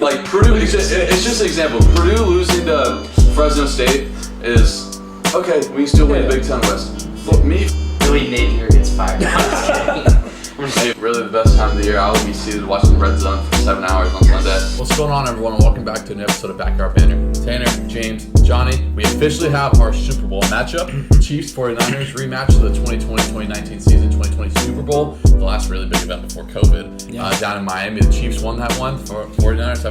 Like Purdue, it's just an example. Purdue losing to Fresno State is okay. We still win the Big Ten West. But me, Billy Napier gets fired. I'm just kidding. hey, really the best time of the year. I will be seated watching Red Zone for 7 hours on Sunday. What's going on, everyone? Welcome back to an episode of Backyard Banter. Tanner, James, Johnny, we officially have our Super Bowl matchup. Chiefs 49ers rematch of the 2020-2019 season, 2020 Super Bowl, the last really big event before COVID. Down in Miami, the Chiefs won that one. 49ers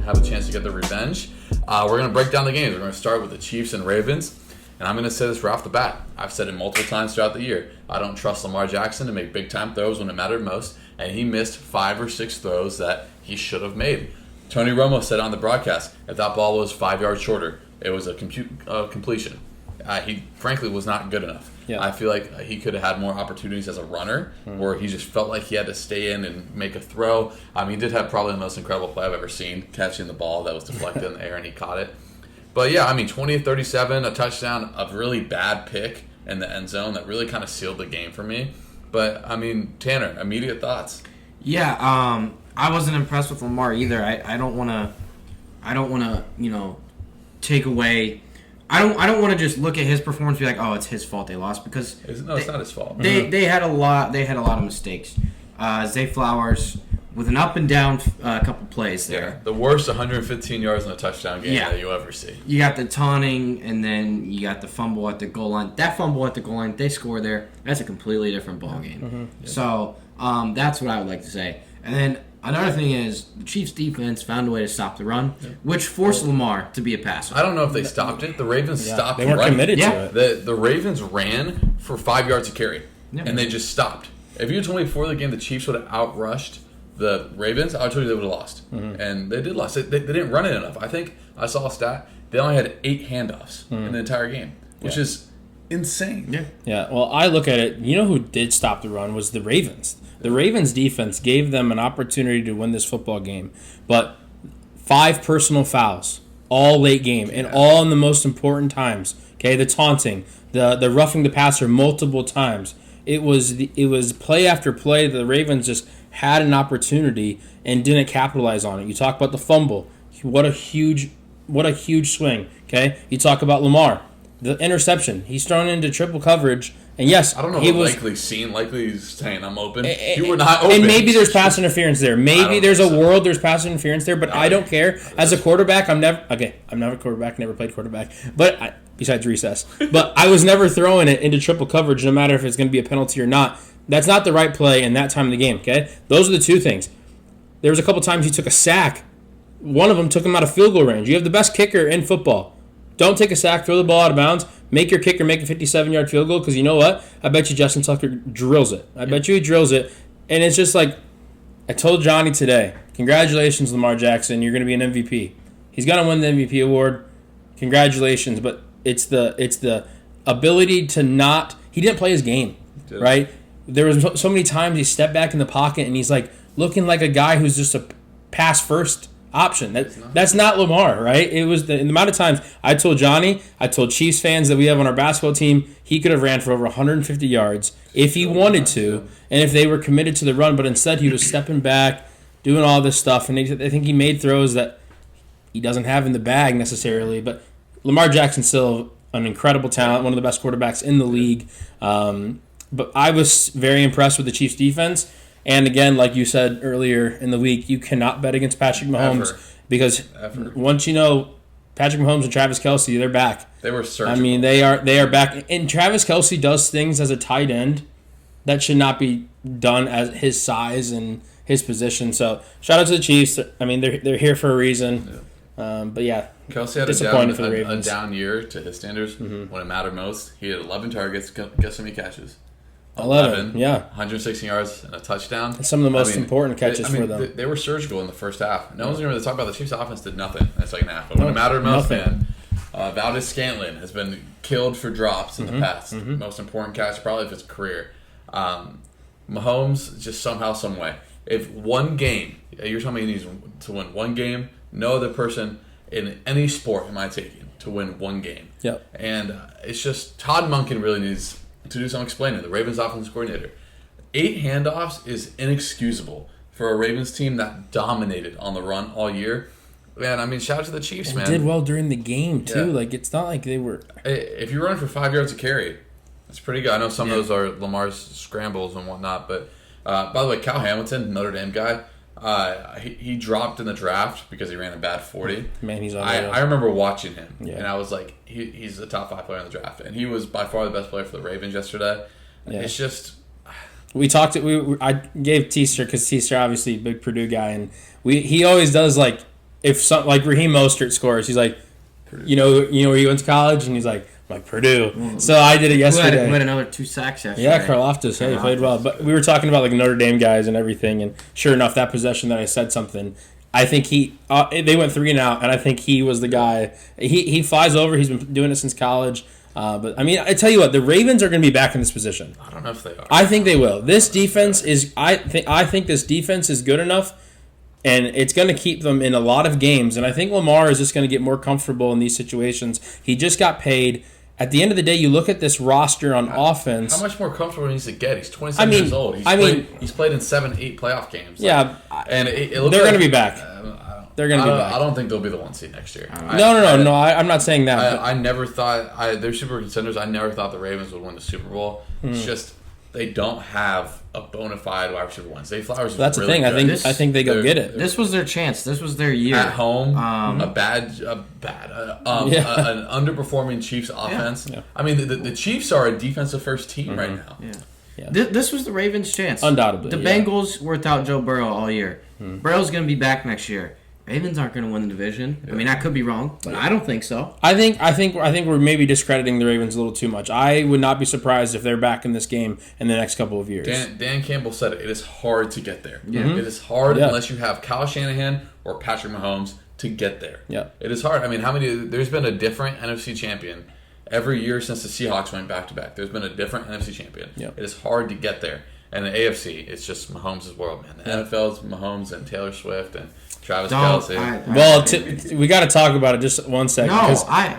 have a chance to get their revenge. We're going to break down the games. We're going to start with the Chiefs and Ravens. And I'm going to say this right off the bat. I've said it multiple times throughout the year. I don't trust Lamar Jackson to make big-time throws when it mattered most. And he missed 5 or 6 throws that he should have made. Tony Romo said on the broadcast, if that ball was 5 yards shorter, it was a completion. He, frankly, was not good enough. Yeah. I feel like he could have had more opportunities as a runner, where he just felt like he had to stay in and make a throw. He did have probably the most incredible play I've ever seen, catching the ball that was deflected in the air and he caught it. But yeah, 20-37, a touchdown, a really bad pick in the end zone that really kind of sealed the game for me. But Tanner, immediate thoughts? Yeah, I wasn't impressed with Lamar either. I don't want to, take away. I don't want to just look at his performance and be like, oh, it's his fault they lost, because it's not his fault. They had a lot of mistakes. Zay Flowers with an up and down couple plays there. Yeah, the worst 115 yards in a touchdown game that you ever see. You got the taunting, and then you got the fumble at the goal line. That fumble at the goal line, they score there. That's a completely different ball game. Mm-hmm. Yeah. So that's what I would like to say. And then another thing is the Chiefs' defense found a way to stop the run, which forced Lamar to be a passer. I don't know if they stopped it. The Ravens stopped. They weren't committed to it. The Ravens ran for 5 yards a carry, and they just stopped. If you had told me before the game the Chiefs would have outrushed the Ravens, I would tell you they would have lost. Mm-hmm. And they did lose. They didn't run it enough. I think I saw a stat. They only had 8 handoffs in the entire game, which is insane. Yeah. Well, I look at it. You know who did stop the run was the Ravens. The Ravens defense gave them an opportunity to win this football game, but 5 personal fouls all late game and all in the most important times. Okay, the taunting, the roughing the passer multiple times. It was play after play. The Ravens just had an opportunity and didn't capitalize on it. You talk about the fumble. What a huge swing. Okay, you talk about Lamar, the interception. He's thrown into triple coverage. And yes, I don't know what Likely's saying I'm open. You were not open. And maybe there's pass interference there. Maybe there's a world there's pass interference there, but I don't care. As a quarterback, I'm not a quarterback, never played quarterback, besides recess. But I was never throwing it into triple coverage, no matter if it's going to be a penalty or not. That's not the right play in that time of the game, okay? Those are the 2 things. There was a couple times he took a sack. One of them took him out of field goal range. You have the best kicker in football. Don't take a sack, throw the ball out of bounds. Make your kicker make a 57-yard field goal, because you know what? I bet you Justin Tucker drills it. I bet you he drills it. And it's just like, I told Johnny today, congratulations, Lamar Jackson. You're going to be an MVP. He's going to win the MVP award. Congratulations. But it's the ability to not – he didn't play his game, right? There was so many times he stepped back in the pocket and he's like looking like a guy who's just a pass-first option. That's not Lamar, right? It was the amount of times I told Johnny, I told Chiefs fans that we have on our basketball team, he could have ran for over 150 yards if he wanted to, and if they were committed to the run, but instead he was stepping back, doing all this stuff, and I think he made throws that he doesn't have in the bag necessarily, but Lamar Jackson's still an incredible talent, one of the best quarterbacks in the league. But I was very impressed with the Chiefs' defense. And again, like you said earlier in the week, you cannot bet against Patrick Mahomes because once you know Patrick Mahomes and Travis Kelce, they're back. They were surgical. They are back. And Travis Kelce does things as a tight end that should not be done at his size and his position. So shout out to the Chiefs. They're here for a reason. But yeah, Kelce had a down year to his standards when it mattered most. He had 11 targets. Guess how many catches? 11, yeah. 116 yards and a touchdown. And some of the most important catches for them. They were surgical in the first half. No one's going to talk about the Chiefs' offense did nothing in the second half. But when it mattered most, Valdez-Scantling has been killed for drops in the past. Most important catch probably of his career. Mahomes, just somehow, some way. If one game, you're telling me he needs to win one game, no other person in any sport am I taking to win one game. Yep. And it's just Todd Monken really needs to do some explaining. The Ravens offensive coordinator. 8 handoffs is inexcusable for a Ravens team that dominated on the run all year. Man, I mean, shout out to the Chiefs, man. Did well during the game, too. Yeah. Like, it's not like they were... If you're running for 5 yards a carry, that's pretty good. I know some of those are Lamar's scrambles and whatnot, but by the way, Cal Hamilton, Notre Dame guy, he dropped in the draft because he ran a bad 40. Man, he's on I remember watching him, Yeah. and I was like, he's the top 5 player in the draft, and he was by far the best player for the Ravens yesterday. Yeah. It's just... We talked. I gave Teaser because Teaser obviously a big Purdue guy, and he always does like if some like Raheem Mostert scores, he's like, you know where he went to college, and he's like Purdue. So I did it yesterday. Who had another 2 sacks yesterday. Yeah, Karlaftis. Hey, he played well. But we were talking about like Notre Dame guys and everything, and sure enough, that possession that I said something. I think they went 3 and out, and I think he was the guy. He flies over. He's been doing it since college. But I mean, I tell you what, the Ravens are going to be back in this position. I don't know if they are. I think they will. This defense is. I think this defense is good enough, and it's going to keep them in a lot of games. And I think Lamar is just going to get more comfortable in these situations. He just got paid. At the end of the day, you look at this roster on offense. How much more comfortable needs to get? He's 27 years old. He's played in 7-8 playoff games. Yeah, and it looks they're like, going to be back. They're going to be back. I don't think they'll be the 1 seed next year. No. I'm not saying that. I never thought they're super contenders. I never thought the Ravens would win the Super Bowl. It's just they don't have a bona fide wide receiver one. Zay Flowers. That's really the thing. good. I think they go get it. This was their chance. This was their year. At home, an underperforming Chiefs offense. Yeah. I mean, the Chiefs are a defensive first team right now. Yeah. This was the Ravens' chance. Undoubtedly. The Bengals were without Joe Burrow all year. Burrow's going to be back next year. Ravens aren't going to win the division. I mean, I could be wrong, but I don't think so. I think we're maybe discrediting the Ravens a little too much. I would not be surprised if they're back in this game in the next couple of years. Dan Campbell said it is hard to get there. Yeah. It is hard unless you have Kyle Shanahan or Patrick Mahomes to get there. Yeah. It is hard. I mean, there's been a different NFC champion every year since the Seahawks went back-to-back. There's been a different NFC champion. Yeah. It is hard to get there. And the AFC, it's just Mahomes' world, man. The NFL's Mahomes and Taylor Swift and Travis Kelce. We got to talk about it just 1 second.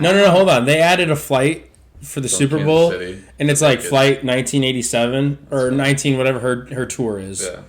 No, hold on. They added a flight for the Super Kansas Bowl, City. and it's like flight 1987 or 19 whatever her tour is. Yeah.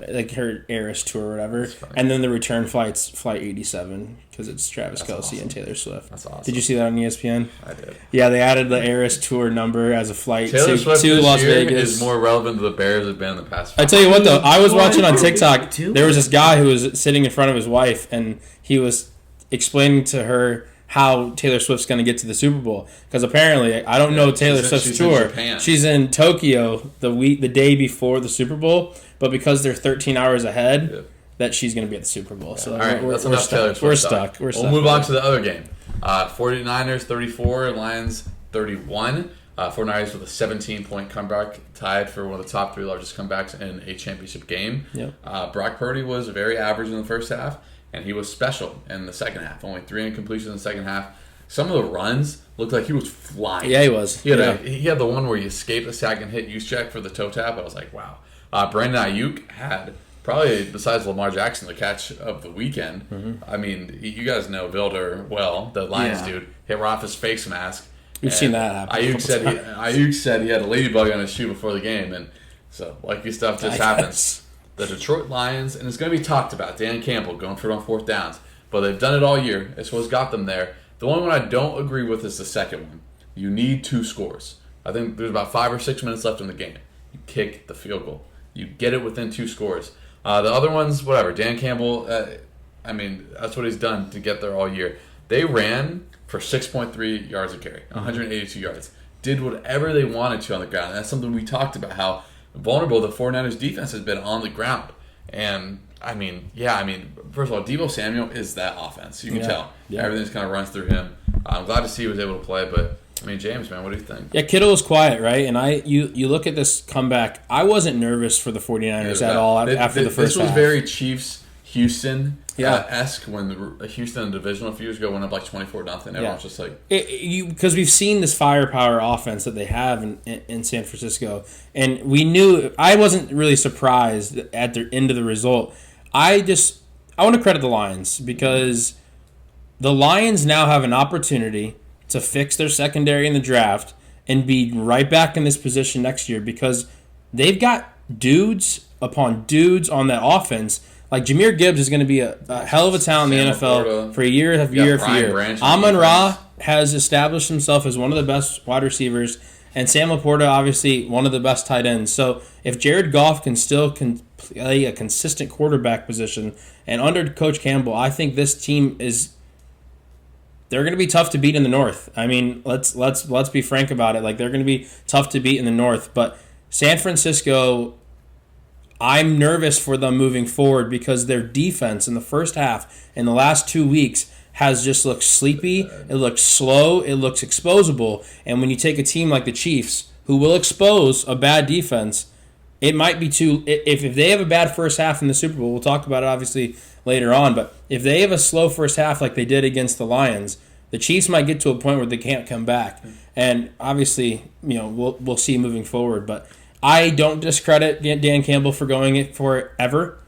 Like her Eras tour or whatever. And then the return flight's flight 87 because it's Travis Kelce and Taylor Swift. That's awesome. Did you see that on ESPN? I did. Yeah, they added the Eras tour number as a flight Taylor Swift to this Las year Vegas. is more relevant to the Bears have been in the past 5 I tell you what, though, I was watching on TikTok. Too? There was this guy who was sitting in front of his wife, and he was explaining to her how Taylor Swift's going to get to the Super Bowl. Because apparently, I don't know Taylor Swift's she's tour. in Japan. She's in Tokyo the day before the Super Bowl, but because they're 13 hours ahead, that she's going to be at the Super Bowl. So all right, that's we're enough Taylor stuck. Swift. We're stuck. We'll move on to the other game. 49ers 34, Lions 31. 49ers with a 17-point comeback, tied for one of the top 3 largest comebacks in a championship game. Yep. Brock Purdy was very average in the first half, and he was special in the second half. Only 3 incompletions in the second half. Some of the runs looked like he was flying. Yeah, he was. He had the one where he escaped the sack and hit Juszczyk for the toe tap. I was like, wow. Brandon Ayuk had probably, besides Lamar Jackson, the catch of the weekend. I mean, you guys know Vilder well, the Lions dude, hit right off his face mask. We've seen that happen. Ayuk said he had a ladybug on his shoe before the game, and so lucky stuff just happens. The Detroit Lions, and it's going to be talked about, Dan Campbell going for it on 4th downs, but they've done it all year. It's what's got them there. The only one I don't agree with is the second one. You need 2 scores. I think there's about 5 or 6 minutes left in the game. You kick the field goal. You get it within 2 scores. The other ones, whatever. Dan Campbell, I mean, that's what he's done to get there all year. They ran for 6.3 yards a carry, 182 yards. Did whatever they wanted to on the ground. And that's something we talked about, how vulnerable the 49ers defense has been on the ground. And, first of all, Deebo Samuel is that offense. You can tell. Yeah. Everything just kind of runs through him. I'm glad to see he was able to play, but, James, man, what do you think? Yeah, Kittle was quiet, right? And you look at this comeback, I wasn't nervous for the 49ers at all after the first half. This was very Chiefs-Houston esque when the Houston divisional a few years ago went up like 24-0. Everyone's just like... Because we've seen this firepower offense that they have in San Francisco, and we knew... I wasn't really surprised at the end of the result. I want to credit the Lions, because the Lions now have an opportunity to fix their secondary in the draft and be right back in this position next year, because they've got dudes upon dudes on that offense. Like Jahmyr Gibbs is going to be a hell of a talent in the NFL for year after year after year. Amon-Ra has established himself as one of the best wide receivers, and Sam Laporta obviously one of the best tight ends. So if Jared Goff can play a consistent quarterback position, and under Coach Campbell, I think this team they're going to be tough to beat in the North. I mean, let's be frank about it. Like they're going to be tough to beat in the North, but San Francisco, I'm nervous for them moving forward because their defense in the first half in the last 2 weeks has just looked sleepy. It looks slow. It looks exposable. And when you take a team like the Chiefs, who will expose a bad defense, it might be too. If they have a bad first half in the Super Bowl, we'll talk about it obviously later on. But if they have a slow first half like they did against the Lions, the Chiefs might get to a point where they can't come back. And obviously, we'll see moving forward. But I don't discredit Dan Campbell for going for it ever.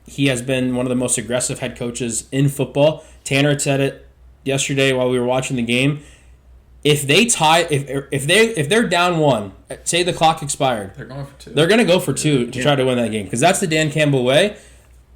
He has been one of the most aggressive head coaches in football. Tanner said it yesterday while we were watching the game. If they tie, if they're down one, say the clock expired, They're going for two. They're going to go for two to try to win that game because that's the Dan Campbell way.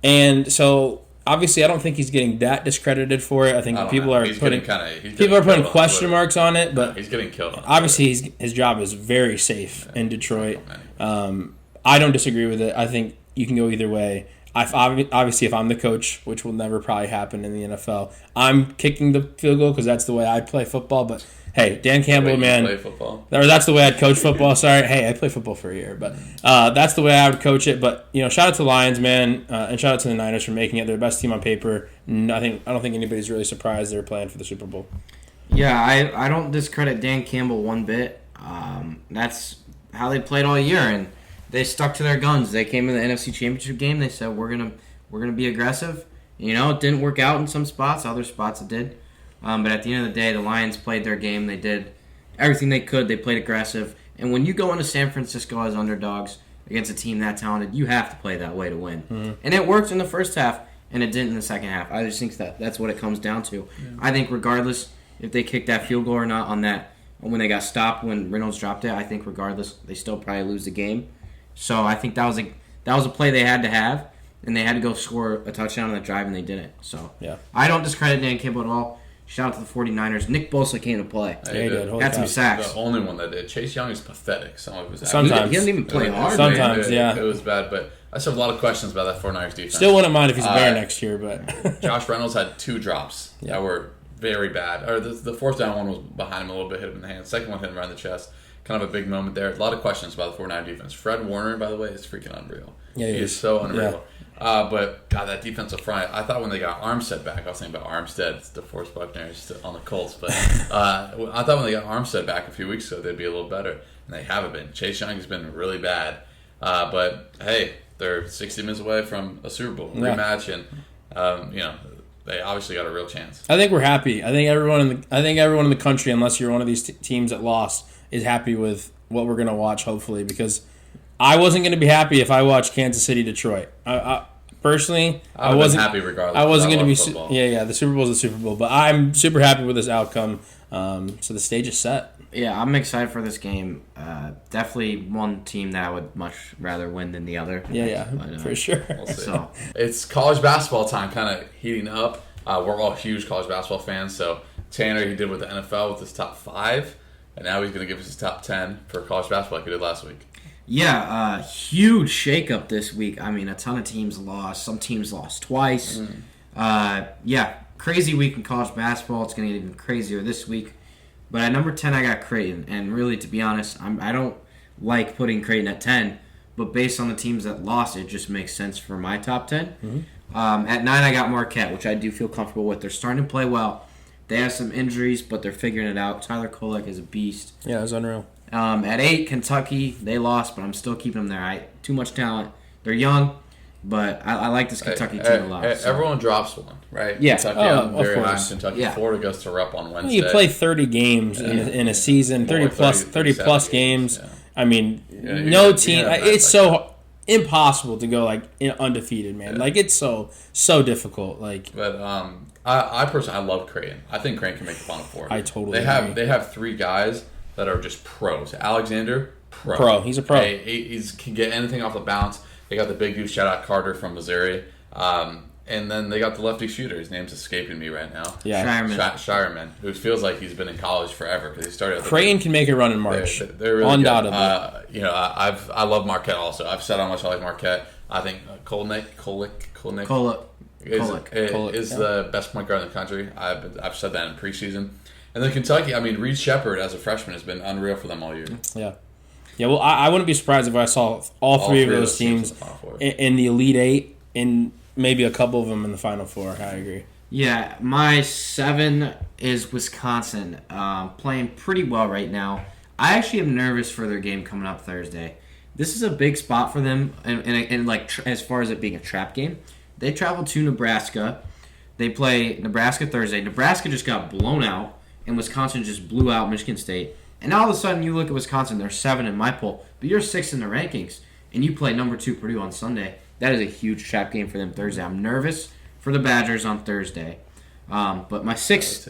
And so obviously, I don't think he's getting that discredited for it. I think people are putting question marks on it, but he's getting killed. Obviously, his job is very safe in Detroit. I don't disagree with it. I think you can go either way. Obviously, if I'm the coach, which will never probably happen in the NFL, I'm kicking the field goal because that's the way I play football. But hey, Dan Campbell, man, play football. Or that's the way I'd coach football. Sorry, hey, I played football for a year, but that's the way I would coach it. But shout out to the Lions, man, and shout out to the Niners for making it. They're the best team on paper. I don't think anybody's really surprised they're playing for the Super Bowl. Yeah, I don't discredit Dan Campbell one bit. That's how they played all year, and they stuck to their guns. They came in the NFC Championship game. They said we're gonna be aggressive. It didn't work out in some spots. Other spots it did. But at the end of the day, the Lions played their game. They did everything they could. They played aggressive. And when you go into San Francisco as underdogs against a team that talented, you have to play that way to win. Mm-hmm. And it worked in the first half, and it didn't in the second half. I just think that's what it comes down to. Yeah. I think regardless if they kicked that field goal or not on that, when they got stopped when Reynolds dropped it, I think regardless they still probably lose the game. So I think that was a play they had to have, and they had to go score a touchdown on that drive, and they didn't. So yeah. I don't discredit Dan Campbell at all. Shout out to the 49ers. Nick Bosa came to play. Yeah, he did. Got some sacks. The only one that did. Chase Young is pathetic. Sometimes. He doesn't even play hard. Sometimes, It was bad, but I still have a lot of questions about that 49ers defense. Still wouldn't mind if he's a Bear next year, but... Josh Reynolds had 2 drops that were very bad. Or the fourth down one was behind him a little bit, hit him in the hand. The second one hit him around the chest. Kind of a big moment there. A lot of questions about the 49ers defense. Fred Warner, by the way, is freaking unreal. Yeah, he is so unreal. Yeah. But, God, that defensive front, I thought when they got Armstead back, I was thinking about Armstead, DeForest Buckner on the Colts, but I thought when they got Armstead back a few weeks ago, they'd be a little better, and they haven't been. Chase Young has been really bad, but, hey, they're 60 minutes away from a Super Bowl rematch, and, they obviously got a real chance. I think we're happy. I think everyone in the country, unless you're one of these teams that lost, is happy with what we're going to watch, hopefully, because I wasn't going to be happy if I watched Kansas City Detroit. Personally, I wasn't happy regardless. I wasn't going to be. The Super Bowl is the Super Bowl, but I'm super happy with this outcome. So the stage is set. Yeah, I'm excited for this game. Definitely one team that I would much rather win than the other. But, for sure. We'll see. So it's college basketball time, kind of heating up. We're all huge college basketball fans. So Tanner, he did with the NFL with his top 5, and now he's going to give us his top 10 for college basketball like he did last week. Yeah, huge shakeup this week. I mean, a ton of teams lost. Some teams lost twice. Crazy week in college basketball. It's going to get even crazier this week. But at number 10, I got Creighton. And really, to be honest, I don't like putting Creighton at 10. But based on the teams that lost, it just makes sense for my top 10. Mm-hmm. At 9, I got Marquette, which I do feel comfortable with. They're starting to play well. They have some injuries, but they're figuring it out. Tyler Kolek is a beast. Yeah, it's unreal. At 8, Kentucky, they lost, but I'm still keeping them there. Too much talent. They're young, but I like this Kentucky team a lot. Everyone drops one, right? Yeah. Kentucky, I'm very high in Kentucky. Yeah. Florida goes to rep on Wednesday. You play 30 games in a season, 30 plus games. Yeah. I mean, no team. It's so impossible to go undefeated, man. Yeah. It's so difficult. But I personally love Creighton. I think Creighton can make the Final Four. I totally agree. They have 3 guys that are just pros. Alexander, pro. He's a pro. He can get anything off the bounce. They got the big dude, shout out Carter from Missouri. And then they got the lefty shooter. His name's escaping me right now. Yeah. Shireman, who feels like he's been in college forever because he started. Creighton can make a run in March. They're really undoubtedly. Good. I love Marquette also. I've said how much I like Marquette. I think Kolnick is the best point guard in the country. I've said that in preseason. And then Kentucky, I mean, Reed Shepherd as a freshman has been unreal for them all year. Yeah. Yeah, well, I wouldn't be surprised if I saw all three of those teams in the Elite Eight and maybe a couple of them in the Final Four. I agree. Yeah, my 7 is Wisconsin, playing pretty well right now. I actually am nervous for their game coming up Thursday. This is a big spot for them, and like as far as it being a trap game. They travel to Nebraska. They play Nebraska Thursday. Nebraska just got blown out, and Wisconsin just blew out Michigan State. And now all of a sudden you look at Wisconsin, they're 7 in my poll, but you're 6 in the rankings, and you play number 2 Purdue on Sunday. That is a huge trap game for them Thursday. I'm nervous for the Badgers on Thursday. But my sixth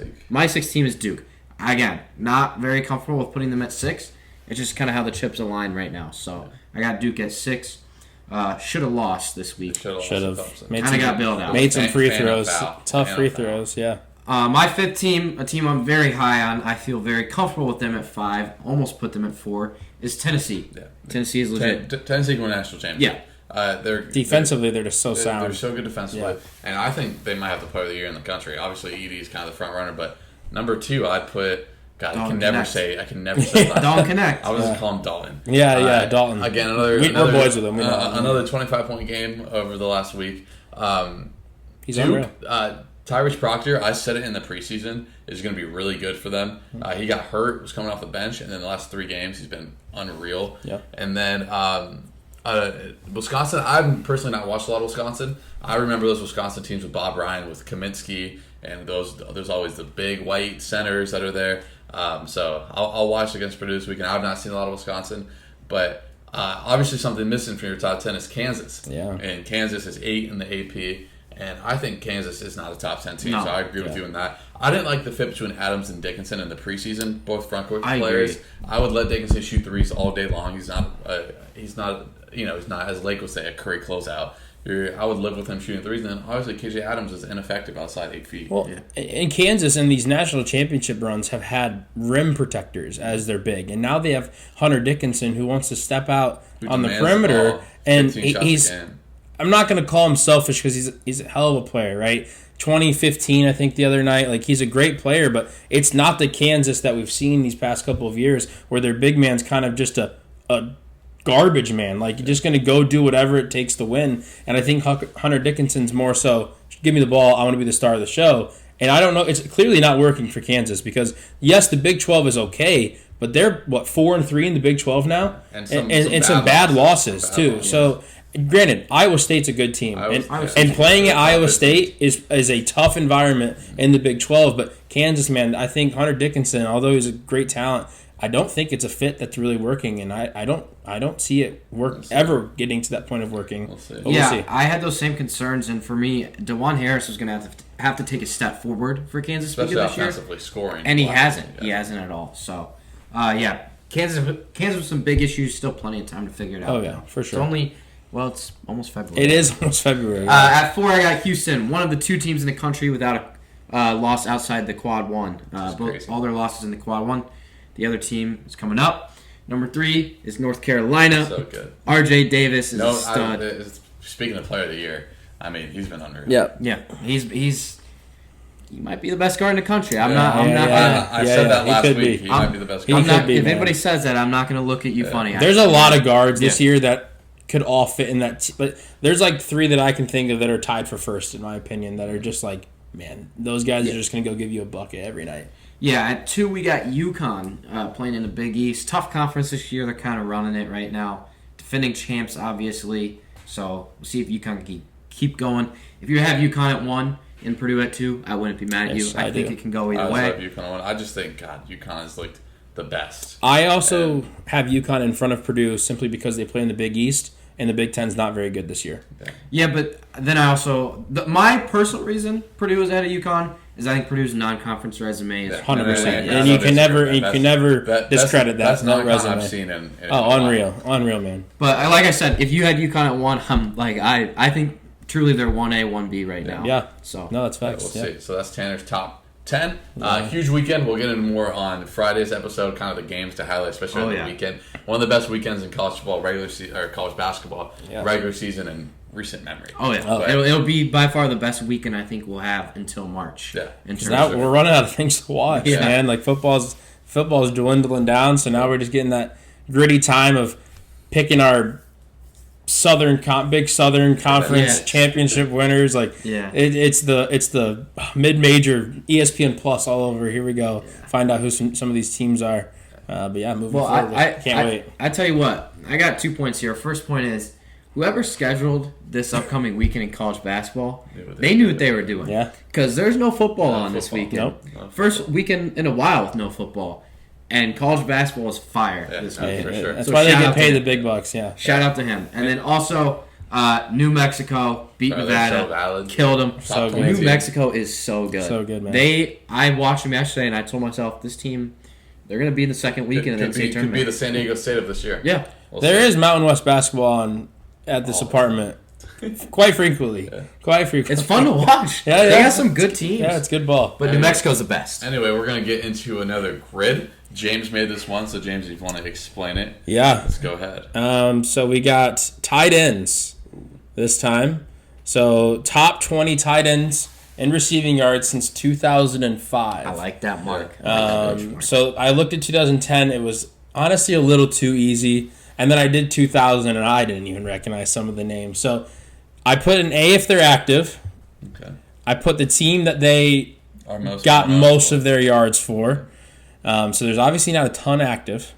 team is Duke. Again, not very comfortable with putting them at 6. It's just kind of how the chips align right now. So I got Duke at 6. Should have lost this week. Should have. Kind of got bailed out. Made some free throws. Tough free throws, yeah. My 5th team, a team I'm very high on, I feel very comfortable with them at 5, almost put them at 4, is Tennessee. Yeah. Tennessee is legit. Tennessee won national championship. Yeah. Defensively, they're just so sound. They're so good defensively, and I think they might have the player of the year in the country. Obviously, Edie is kind of the front runner, but number 2, I'd put. God, I can never say Dalton Connect. I was just calling Dalton. Yeah, Dalton. Again, we're boys with him. Another 25-point game over the last week. He's Duke, Tyrese Proctor, I said it in the preseason, is going to be really good for them. He got hurt, was coming off the bench, and then the last 3 games he's been unreal. Yeah. And then Wisconsin, I've personally not watched a lot of Wisconsin. I remember those Wisconsin teams with Bob Ryan, with Kaminsky, and there's always the big white centers that are there. So I'll watch against Purdue this weekend. I've not seen a lot of Wisconsin, but obviously something missing from your top 10 is Kansas. Yeah. And Kansas is 8 in the AP, and I think Kansas is not a top 10 team, so I agree with you on that. I didn't like the fit between Adams and Dickinson in the preseason, both frontcourt players. Agree. I would let Dickinson shoot threes all day long. He's not as Lake would say, a Curry closeout. I would live with him shooting threes, and then obviously KJ Adams is ineffective outside 8 feet. Well, in Kansas, in these national championship runs, have had rim protectors as their big, and now they have Hunter Dickinson who wants to step out on the perimeter, and he's. I'm not going to call him selfish because he's a hell of a player, right? 2015, I think the other night, like he's a great player, but it's not the Kansas that we've seen these past couple of years where their big man's kind of just a garbage man. Like, you're just going to go do whatever it takes to win. And I think Hunter Dickinson's more so, give me the ball, I want to be the star of the show. And I don't know, it's clearly not working for Kansas because, yes, the Big 12 is okay, but they're, 4-3 in the Big 12 now? And some bad losses too. So, granted, Iowa State's a good team. And playing at Iowa State is a tough environment in the Big 12. But Kansas, man, I think Hunter Dickinson, although he's a great talent, I don't think it's a fit that's really working, and I don't see it ever getting to that point of working. We'll see. We'll see. I had those same concerns, and for me, DeJuan Harris was going to have to take a step forward for Kansas especially this year. Offensively scoring, and he hasn't. Yeah. He hasn't at all. So, Kansas with some big issues. Still plenty of time to figure it out. Oh yeah, for sure. It's almost February. It is almost February. At 4, I got Houston, one of the 2 teams in the country without a loss outside the Quad 1. All their losses in the Quad 1. The other team is coming up. Number 3 is North Carolina. So good. RJ Davis is a stud. Speaking of player of the year, I mean, he's been unreal. Yeah. He might be the best guard in the country. I said that last week. He might be the best guard. If anybody says that, I'm not going to look at you funny. There's a lot of guards this year that could all fit in that. But there's like 3 that I can think of that are tied for first, in my opinion, that are just like, man, those guys are just going to go give you a bucket every night. Yeah, at 2 we got UConn playing in the Big East. Tough conference this year. They're kind of running it right now. Defending champs, obviously. So we'll see if UConn can keep going. If you have UConn at 1 and Purdue at 2, I wouldn't be mad at you. I think it can go either way. I love UConn at 1. I just think, God, UConn is like the best. I also have UConn in front of Purdue simply because they play in the Big East, and the Big Ten's not very good this year. Yeah, but then I also... my personal reason Purdue is ahead of UConn is I think Purdue's non-conference resume is 100%. Yeah, And you that can is never true. you can never discredit That's that not resume. I've seen in Unreal, man. But like I said, if you had UConn at 1, I think truly they're 1A, 1B right now. Yeah. So No, that's facts. We'll Yeah. see. So that's Tanner's top 10. Huge weekend. We'll get into more on Friday's episode, kind of the games to highlight, especially on the weekend. One of the best weekends in college football, or college basketball, regular season in recent memory. Oh yeah, But- it'll be by far the best weekend I think we'll have until March. Yeah. In terms Now of- we're running out of things to watch, Yeah. man. Like football's dwindling down, so now we're just getting that gritty time of picking our Big Southern Conference Yeah. championship winners. Like Yeah. it's the mid-major ESPN Plus all over. Here we go. Find out who some of these teams are. But yeah, moving Well, forward, I can't wait. I tell you what, I got 2 points here. First point is whoever scheduled this upcoming weekend in college basketball, they knew what they were doing. Yeah. Because there's no football on this football. weekend. Nope. First weekend in a while with no football. And college basketball is fire this Yeah, weekend. for sure. That's So why they shout get out to paid the him. big bucks. Yeah. Shout out to him. And then also, New Mexico beat They're Nevada, so valid. killed them. So good. New Mexico is so good. So good, man. I watched them yesterday, and I told myself, this team, they're going to be in the second weekend of the NCAA Could be tournament. the San Diego State of this year. Yeah. We'll There see. is Mountain West basketball on at this apartment quite frequently. Quite frequently. It's fun to watch. Yeah, They yeah. got some good teams. Yeah, it's good ball. But New Mexico's the best. Anyway, we're going to get into another grid. James made this one, so James, if you want to explain it, Yeah. let's go ahead. So we got tight ends this time. So top 20 tight ends in receiving yards since 2005. I like that mark. So I looked at 2010. It was honestly a little too easy. And then I did 2000, and I didn't even recognize some of the names. So I put an A if they're active. Okay. I put the team that they Our got most of their yards for. So there's obviously not a ton active.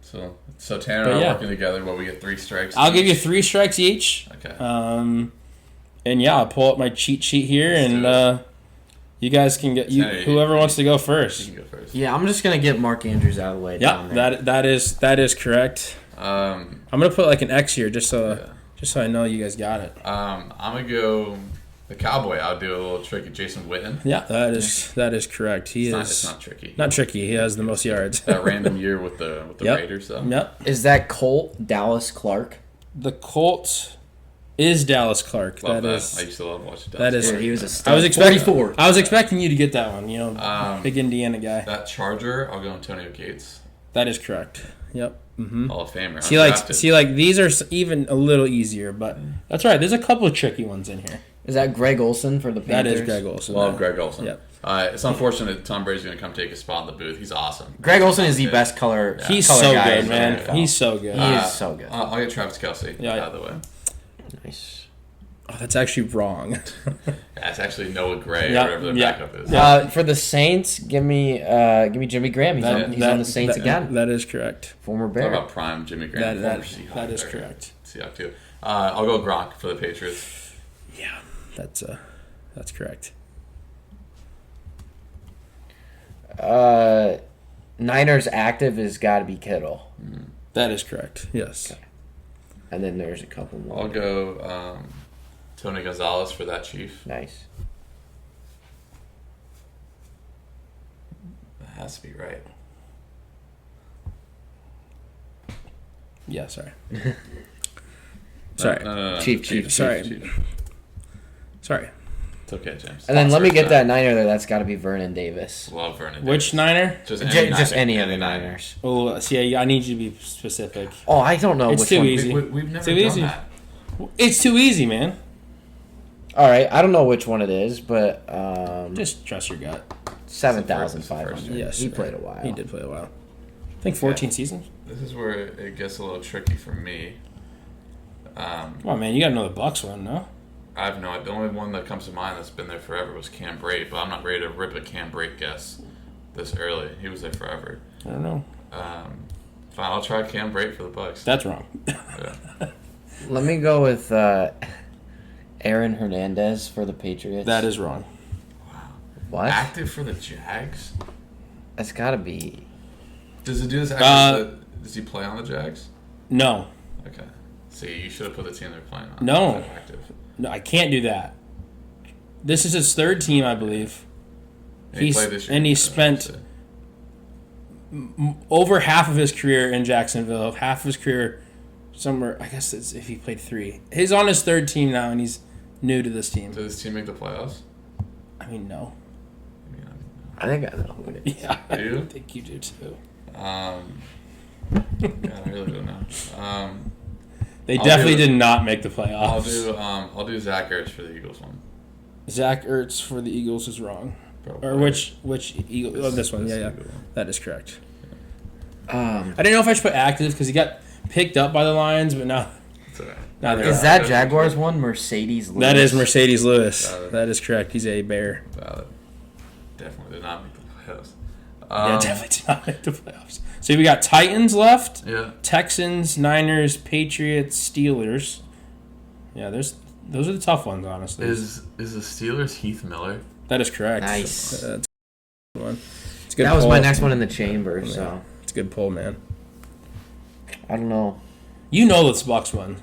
So Tanner and I are working together. Well, we get 3 strikes. I'll give you 3 strikes each. Okay. And yeah, I'll pull up my cheat sheet here, and you guys can get whoever wants to go You first. can go first. Yeah, I'm just going to get Mark Andrews out of the way. Yeah, down there. that is correct. I'm gonna put like an X here just so I know you guys got it. I'm gonna go the Cowboy. I'll do a little tricky. Jason Witten. Yeah, that is correct. It's not tricky. Not tricky. He has the most yards. That random year with the Raiders though. Yep. Is that Colt Dallas Clark? The Colt is Dallas Clark. Love that. is. I used to love watching That Dallas. is. Yeah, he was a stud. I was expecting. 44. I was expecting you to get that one. You know, big Indiana guy. That Charger. I'll go Antonio Gates. That is correct. Yep. Hall of Famer. See, like these are even a little easier, but that's right. There's a couple of tricky ones in here. Is that Greg Olson for the That Panthers? is Greg Olson. Love Greg Olson. Yep. It's unfortunate that Tom Brady's going to come take a spot in the booth. He's awesome. Greg Olson is the best color. He's color so guy good, in the man. NFL. He's so good. He is so good. I'll get Travis Kelce out of the way. Nice. Oh, that's actually wrong. That's actually Noah Gray Yeah, or whatever their yeah. backup is. For the Saints, give me Jimmy Graham. He's on the Saints again. That is correct. Former Talk Bear. about prime Jimmy Graham. That former Seahawk that is there. correct. Seahawk too. I'll go Gronk for the Patriots. Yeah, that's correct. Niners active has got to be Kittle. That is correct. Yes. And then there's a couple more. I'll go Tony Gonzalez for that Chief. Nice. That has to be right. Yeah. Sorry. Sorry. No. Chief. Sorry. Chief. Sorry. It's okay, James. And then let me First get time. that Niner there. That's got to be Vernon Davis. Love Vernon. Which Davis. Niner? Just Any of the Niners. Oh, see, I need you to be specific. Oh, I don't know It's which too one. easy. We've never Too done easy. that. It's too easy, man. All right, I don't know which one it is, but Just trust your gut. 7,500. Yes. He sir. played a while. He did play a while. I think 14 seasons. This is where it gets a little tricky for me. Come on, man. You got to know the Bucks one, no? I have no idea. The only one that comes to mind that's been there forever was Cam Brate, but I'm not ready to rip a Cam Brate guess this early. He was there forever. I don't know. Fine, I'll try Cam Brate for the Bucks. That's wrong. Yeah. Let me go with Aaron Hernandez for the Patriots. That is wrong. What? Active for the Jags? That's got to be. Does he do this active? Does he play on the Jags? No. Okay. See, you should have put the team they're playing on. No. Active. No, I can't do that. This is his third team, I believe. And he played this year. And he spent over half of his career in Jacksonville, half of his career somewhere. I guess it's if he played 3. He's on his third team now, and he's new to this team. Did this team make the playoffs? I mean, no. I think I know who it is. Yeah, Do you? I think you do too. God, I really don't know. They I'll definitely do- did not make the playoffs. I'll do Zach Ertz for the Eagles one. Zach Ertz for the Eagles is wrong. Probably. Or which Eagle? Oh, this one. Yeah. Eagle one. That is correct. Um, I didn't know if I should put active because he got picked up by the Lions, but now. It's alright. Now they're is out. that Jaguars one? Mercedes Lewis. That is Mercedes Lewis. Valid. That is correct. He's a Bear. Valid. Definitely did not make the playoffs. Yeah, definitely did not make the playoffs. So we got Titans left, Yeah. Texans, Niners, Patriots, Steelers. Yeah, those are the tough ones, honestly. Is the Steelers Heath Miller? That is correct. Nice. That's a good one. It's a good That was pull. my next one in the chamber. So It's a good pull, man. I don't know. You know this Bucks one.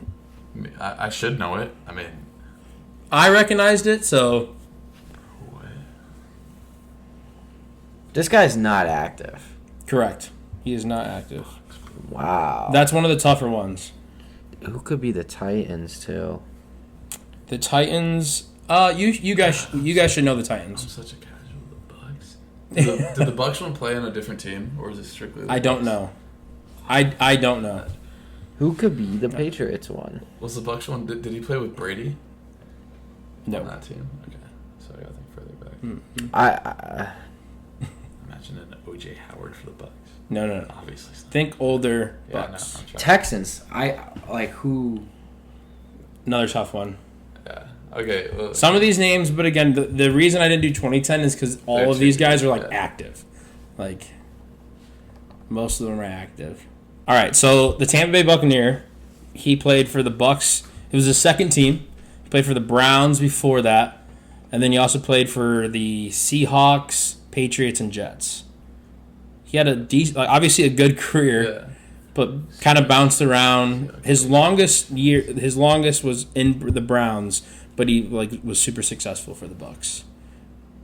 I should know it. I mean, I recognized it, so what? This guy's not active. correct. He is not active. Wow. That's one of the tougher ones. Who could be the Titans too? The Titans. You guys should know the I'm Titans. such a casual. The Bucks. Did the Bucks one play on a different team, or is it strictly? The I don't Bucks? know. I don't know. Who could be the Patriots one? Was the Bucks one? Did he play with Brady on No. that team? Okay, so I got to think further back. I Imagine an OJ Howard for the Bucks. No. Obviously. It's not. Think older Yeah, no, Bucks. I'm trying. Texans. I like who? Another tough one. Yeah. Okay. Well, Some of these names, but again, the reason I didn't do 2010 is because all They're of these too- guys are like yeah. active. Like, most of them are active. All right, so the Tampa Bay Buccaneer, he played for the Bucks. It was his second team. He played for the Browns before that, and then he also played for the Seahawks, Patriots, and Jets. He had a obviously a good career, yeah. but kind of bounced around. His longest was in the Browns, but he was super successful for the Bucks.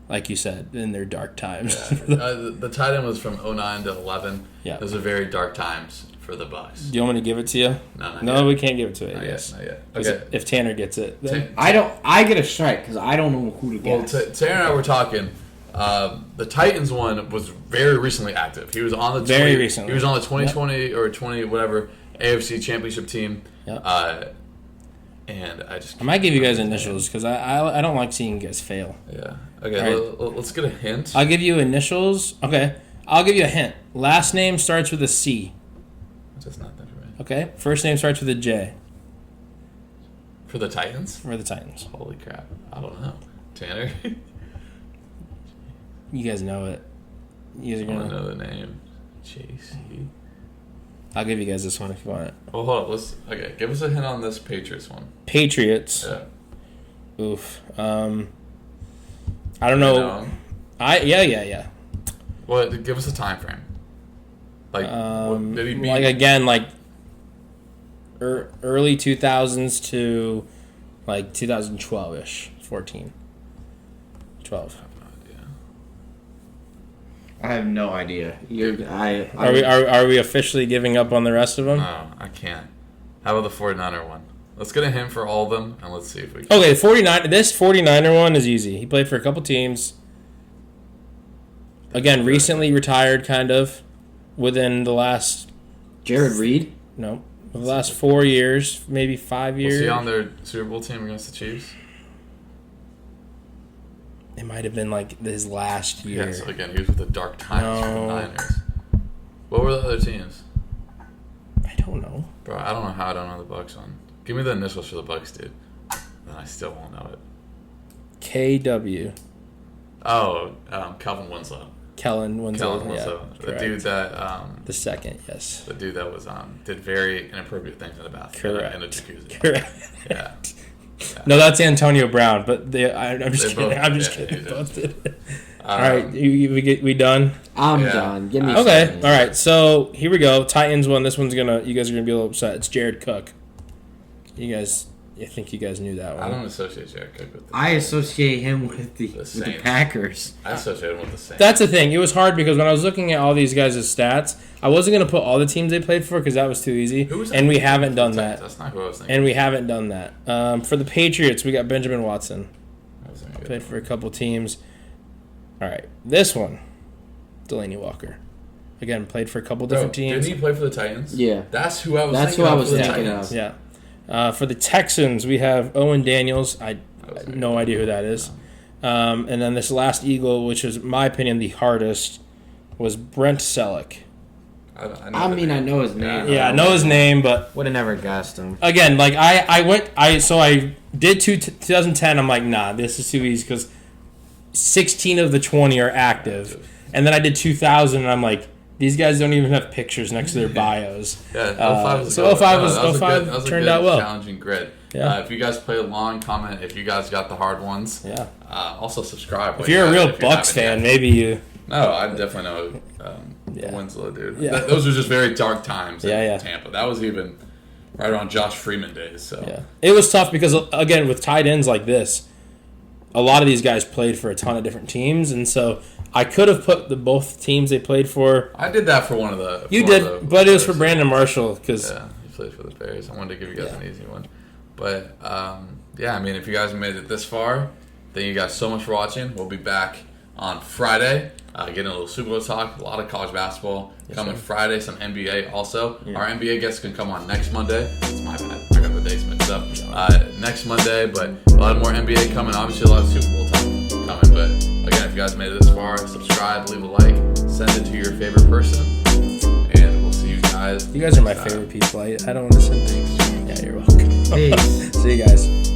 Like you said, in their dark times. The tight end was from 09 to 11. Yeah. Those are very dark times for the Bucks. Do you want me to give it to you? No, not No, yet. we can't give it to you. Not Yes. yet. Not yet. 'Cause Okay. if Tanner gets it, then I get a strike because I don't know who to Well, guess. Taylor and I were talking. The Titans one was very recently active. He was on the Very recently. He was on the 2020 or 20 whatever AFC Championship team. Yep. And I just I might give you guys initials because I don't like seeing you guys fail. Yeah. Okay. All Let's get a hint. I'll give you initials. Okay, I'll give you a hint. Last name starts with a C. That's not that right. Okay, first name starts with a J For the Titans. for the Titans. Holy crap! I don't know. Tanner. You guys know it. You guys are I want to gonna. know the name. JC. I'll give you guys this one if you want it. Oh, hold up. Okay. Give us a hint on this Patriots one. Patriots. Yeah. Oof. I don't know. Yeah. Well, give us a time frame. Like, what, did he beat? Like again, like early 2000s to like 2012ish, 14, 12. I have no idea. Are we officially giving up on the rest of them? No, I can't. How about the 49er one? Let's get a hint for all of them, and let's see if we can. Okay, 49. This 49er one is easy. He played for a couple teams. Again, recently retired, kind of, within the last Jared Reed. the last 4 years, maybe 5 years. Was he on their Super Bowl team against the Chiefs? It might have been like his last year. Yeah, so again, he was with the Dark Times for the No. Niners. What were the other teams? I don't know. Bro, I don't know how I don't know the Bucks one. Give me the initials for the Bucks, dude. Then I still won't know it. KW. Oh, Calvin Winslow. Kellen Winslow. Kellen Winslow. Yeah, The correct. dude that The second, yes. the dude that was did very inappropriate things in the bathroom. Correct. In a jacuzzi. Correct. Yeah. No, that's Antonio Brown, but I'm just They kidding. both- I'm just yeah, kidding. he Both did. did. All right, we done. I'm Yeah. done. Give me. Okay, something. all right. So here we go. Titans one. This one's you guys are gonna be a little upset. It's Jared Cook. You guys I think you guys knew that one. I don't associate Jared Cook with the I associate him with the Saints. Packers. I associate him with the Saints. That's the thing. It was hard because when I was looking at all these guys' stats, I wasn't going to put all the teams they played for because that was too easy. Who was that? And we haven't done that. That's not who I was thinking. And we haven't done that. For the Patriots, we got Benjamin Watson. That was good. Played for a couple teams. All right. This one, Delaney Walker. Again, played for a couple different teams. Didn't he play for the Titans? Yeah. That's who I was That's thinking who I of was for the thinking Titans. of. Yeah. For the Texans, we have Owen Daniels. I have no idea who that is. And then this last Eagle, which is, in my opinion, the hardest, was Brent Selleck. I know his name. Yeah, I know his name, but Would have never guessed him. again, like I did 2010. I'm like, nah, this is too easy because 16 of the 20 are active, and then I did 2000, and I'm like, these guys don't even have pictures next to their bios. Yeah, 05 was so 05 was that a 05 good, turned out well. Challenging grid. Yeah. If you guys played along, comment if you guys got the hard ones. Yeah. Also subscribe. If you're a real Bucks fan, maybe you. No, I definitely know Yeah. Winslow, dude. Yeah. Those were just very dark times in Yeah. Tampa. That was even right around Josh Freeman days. So Yeah, it was tough because again, with tight ends like this, a lot of these guys played for a ton of different teams, and so I could have put both teams they played for. I did that for one of the. You did, but it was for Brandon Marshall because Yeah, he played for the Bears. I wanted to give you guys an easy one. But, yeah, I mean, if you guys made it this far, thank you guys so much for watching. We'll be back on Friday, getting a little Super Bowl talk, a lot of college basketball coming Friday, some NBA also. Yeah. Our NBA guests can come on next Monday. It's my bad. I got the dates mixed up. Next Monday, but a lot more NBA coming. Obviously, a lot of Super Bowl talk coming. But, again, if you guys made it this far, subscribe, leave a like, send it to your favorite person, and we'll see you guys. you guys are my favorite people. I don't want to send things. Yeah, you're welcome. Peace. See you guys.